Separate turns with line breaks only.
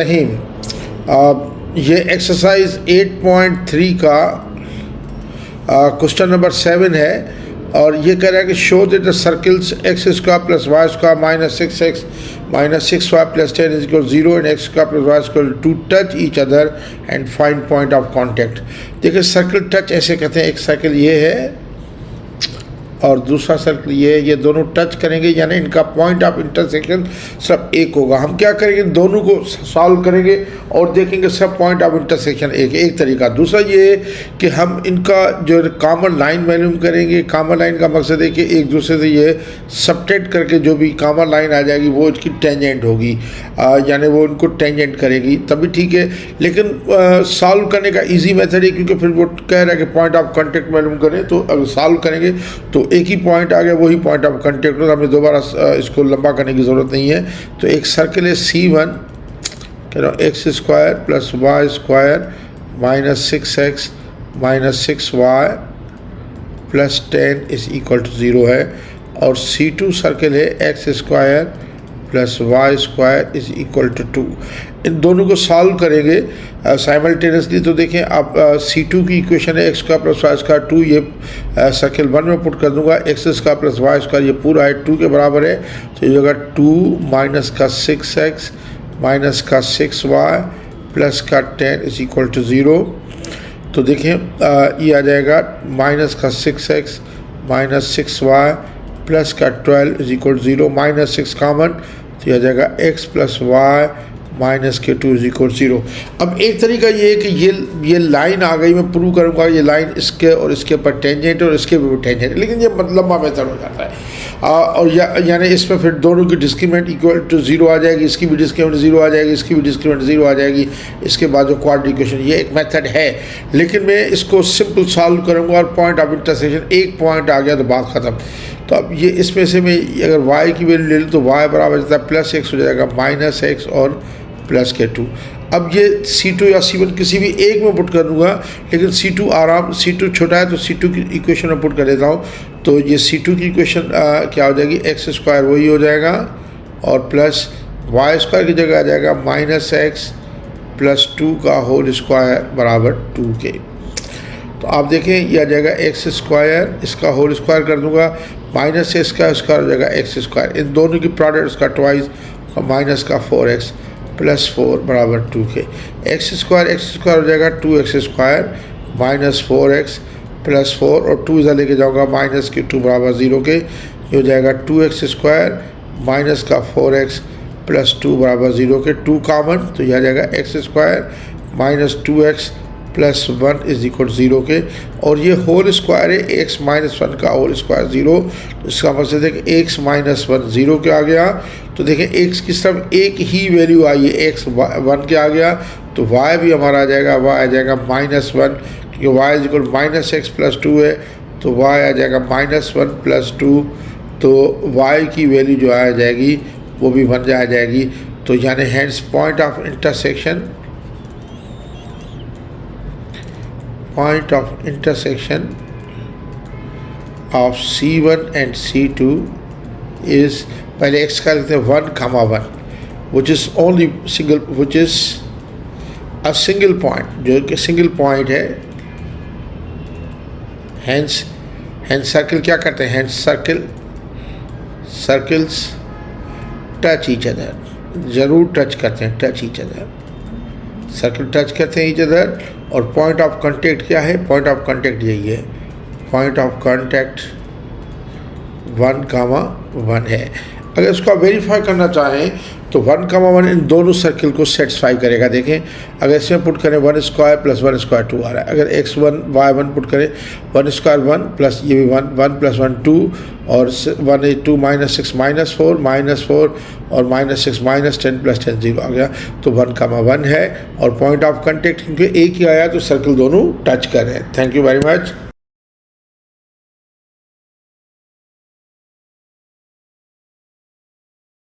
रहीम। ये एक्सरसाइज 8.3 का question number 7 है और ये कह रहा है कि show that the circles x square plus y square minus 6x minus 6y plus 10 is equal 0 and x square plus y square two touch each other and find point of contact. देखिए circle touch ऐसे कहते हैं, एक circle ये है और दूसरा circle ये दोनों टच करेंगे यानी इनका पॉइंट ऑफ इंटरसेक्शन सब एक होगा। हम क्या करेंगे, दोनों को सॉल्व करेंगे और देखेंगे सब पॉइंट ऑफ इंटरसेक्शन एक तरीका। दूसरा ये है कि हम इनका जो कॉमन लाइन मालूम करेंगे। कॉमन लाइन का मकसद है कि एक दूसरे से ये सब्ट्रैक्ट करके जो भी कॉमन लाइन आ जाएगी वो इसकी टेंजेंट होगी, यानी वो इनको टेंजेंट करेगी तभी ठीक है। लेकिन सॉल्व करने का ईजी मेथड है क्योंकि फिर वो कह रहा है कि पॉइंट ऑफ कॉन्टैक्ट मालूम करें, तो अगर सॉल्व करेंगे तो एक ही पॉइंट आ गया, वही पॉइंट ऑफ कॉन्टैक्ट होगा। हमें दोबारा इसको लंबा करने की ज़रूरत नहीं है। तो एक सर्कल है C1, कह रहा हूँ x square plus y square minus 6x minus 6y plus 10 is equal to 0 है। और C2 सर्कल है x square plus y square is equal to 2। इन दोनों को सॉल्व करेंगे साइमल्टेनियसली। तो देखें आप C2 की इक्वेशन है x square plus y square 2, ये सर्कल 1 में पुट कर दूंगा। X square plus y square ये पूरा है 2 के बराबर है, तो ये होगा 2 माइनस का 6x माइनस का 6y प्लस का 10 इज इक्वल टू 0। तो देखें ये आ जाएगा माइनस का 6x माइनस 6y प्लस का 12 is equal to 0, minus 6 common, तो यह आ जाएगा x प्लस वाई माइनस के 2 इज इक्वल 0। अब एक तरीका ये है कि ये लाइन आ गई, मैं प्रूव करूँगा ये लाइन इसके और इसके ऊपर टेंजेंट और इसके भी टेंजेंट, लेकिन ये लंबा मेथड हो जाता है। और यानी इसमें फिर दोनों की डिस्क्रीमेंट इक्वल टू 0 आ जाएगी, इसकी भी डिस्क्रीमेंट 0 आ जाएगी, इसकी भी डिस्क्रीमेंट 0 आ जाएगी। इसके बाद जो क्वाड्रेटिक इक्वेशन, ये एक मेथड है, लेकिन मैं इसको सिंपल सॉल्व करूँगा और पॉइंट ऑफ इंटरसेक्शन एक पॉइंट आ गया तो बात ख़त्म। तो अब ये इसमें से मैं अगर y की वैल्यू ले लूँ तो y बराबर जाता है प्लस x हो जाएगा माइनस x और प्लस के 2। अब ये C2 या C1 किसी भी एक में पुट कर दूंगा, लेकिन C2 छोटा है तो C2 की इक्वेशन में पुट कर देता हूँ। तो ये C2 की इक्वेशन क्या हो जाएगी, एक्स स्क्वायर वही हो जाएगा और प्लस वाई स्क्वायर की जगह आ जाएगा माइनस एक्स प्लस 2 का होल स्क्वायर बराबर 2 के। तो आप देखें ये आ जाएगा एक्स स्क्वायर, इसका होल स्क्वायर कर दूंगा, माइनस एक्स का स्क्वायर हो जाएगा एक्स स्क्वायर, इन दोनों की प्रोडक्ट उसका ट्वाइस माइनस का 4x प्लस 4 बराबर 2 के। एक्स स्क्वायर हो जाएगा 2x square minus 4x plus 4 और 2 इधर लेके जाऊँगा माइनस के 2 बराबर 0 के। ये हो जाएगा 2x स्क्वायर माइनस का 4x प्लस 2 बराबर 0 के, 2 कॉमन, तो यह आ जाएगा x square minus 2x plus 1 is equal 0 के। और ये होल स्क्वायर है x माइनस 1 का होल स्क्वायर 0, तो इसका मतलब है कि x माइनस 1 0 के आ गया। तो देखें x की सब एक ही वैल्यू आई है, x 1 के आ गया, तो y भी हमारा आ जाएगा, y आ जाएगा माइनस 1, क्योंकि y is equal minus x plus 2 है, तो y आ जाएगा माइनस 1 प्लस 2, तो y की वैल्यू जो आ जाएगी वो भी बन जाएगी। तो यानी hands point of intersection of C1 and C2 is, पहले x का लिखते हैं 1, which is a single point, जो कि सिंगल पॉइंट है। hence सर्कल क्या करते हैं, hence circles touch each other, ज़रूर टच करते हैं, touch each other, circle touch करते हैं ईच अदर। और पॉइंट ऑफ कांटेक्ट क्या है, पॉइंट ऑफ कांटेक्ट यही है, पॉइंट ऑफ कांटेक्ट 1, 1 है। अगर इसको वेरीफाई करना चाहें तो 1, 1 इन दोनों सर्कल को सेटिस्फाई करेगा। देखें अगर इसमें पुट करें 1 स्क्वायर प्लस 1 स्क्वायर 2 आ रहा है, अगर x1 y1 पुट करें 1 स्क्वायर 1 प्लस ये भी 1 प्लस 1 2 और 1 2 माइनस 6 माइनस 4 और माइनस 6 माइनस 10 प्लस 10 0 आ गया। तो 1, 1 है और पॉइंट ऑफ कॉन्टेक्ट क्योंकि एक ही आया तो सर्कल दोनों टच कर रहे हैं। Thank you very much.